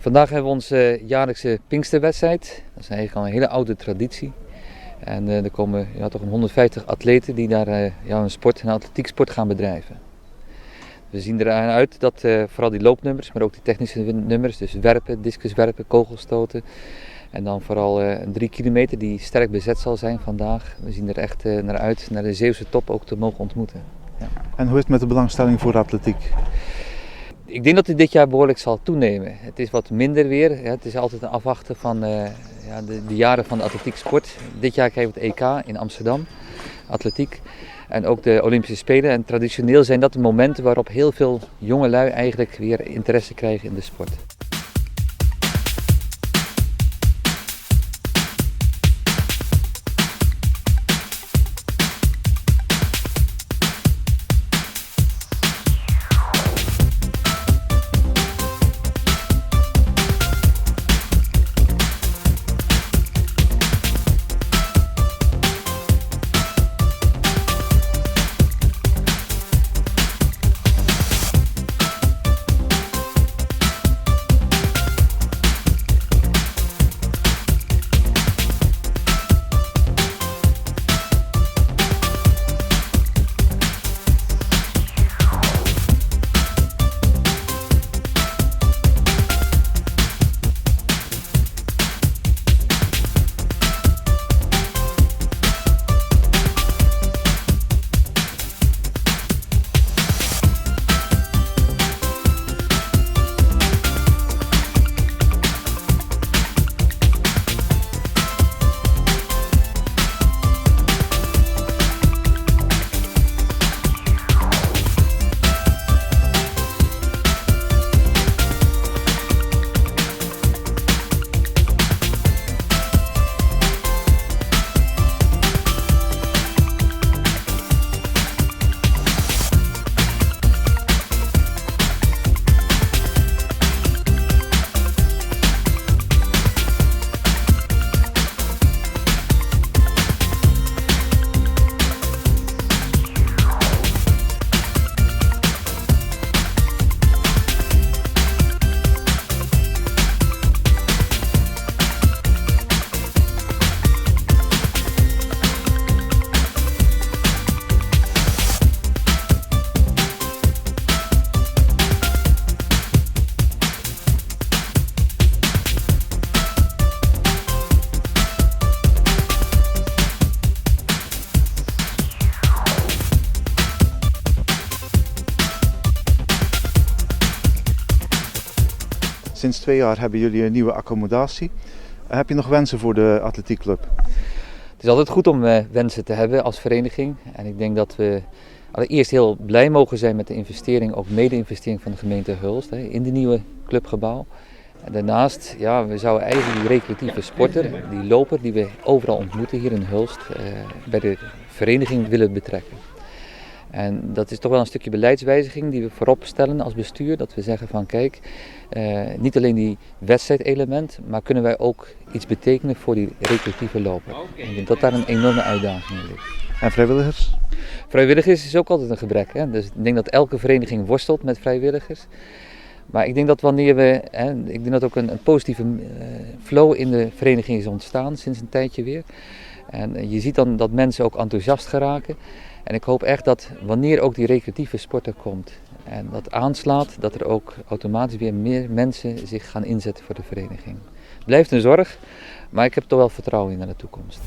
Vandaag hebben we onze jaarlijkse Pinksterwedstrijd. Dat is eigenlijk al een hele oude traditie. En er komen toch 150 atleten die daar een atletieksport gaan bedrijven. We zien eraan uit dat vooral die loopnummers, maar ook die technische nummers, dus werpen, discuswerpen, kogelstoten. En dan vooral 3 kilometer die sterk bezet zal zijn vandaag. We zien er echt naar uit naar de Zeeuwse top ook te mogen ontmoeten. Ja. En hoe is het met de belangstelling voor de atletiek? Ik denk dat het dit jaar behoorlijk zal toenemen. Het is wat minder weer. Het is altijd een afwachten van de jaren van de atletiek sport. Dit jaar krijgen we het EK in Amsterdam, atletiek. En ook de Olympische Spelen. En traditioneel zijn dat de momenten waarop heel veel jongelui eigenlijk weer interesse krijgen in de sport. Sinds 2 jaar hebben jullie een nieuwe accommodatie. Heb je nog wensen voor de atletiekclub? Het is altijd goed om wensen te hebben als vereniging. En ik denk dat we allereerst heel blij mogen zijn met de investering, ook mede-investering van de gemeente Hulst in de nieuwe clubgebouw. En daarnaast, we zouden eigenlijk die recreatieve sporter, die loper die we overal ontmoeten hier in Hulst, bij de vereniging willen betrekken. En dat is toch wel een stukje beleidswijziging die we voorop stellen als bestuur. Dat we zeggen van kijk, niet alleen die wedstrijdelement, maar kunnen wij ook iets betekenen voor die recreatieve loper. En ik denk dat daar een enorme uitdaging in ligt. En vrijwilligers? Vrijwilligers is ook altijd een gebrek. Hè? Dus ik denk dat elke vereniging worstelt met vrijwilligers. Maar ik denk dat wanneer ik denk dat ook een positieve flow in de vereniging is ontstaan sinds een tijdje weer. En je ziet dan dat mensen ook enthousiast geraken. En ik hoop echt dat wanneer ook die recreatieve sport er komt en dat aanslaat, dat er ook automatisch weer meer mensen zich gaan inzetten voor de vereniging. Het blijft een zorg, maar ik heb toch wel vertrouwen in naar de toekomst.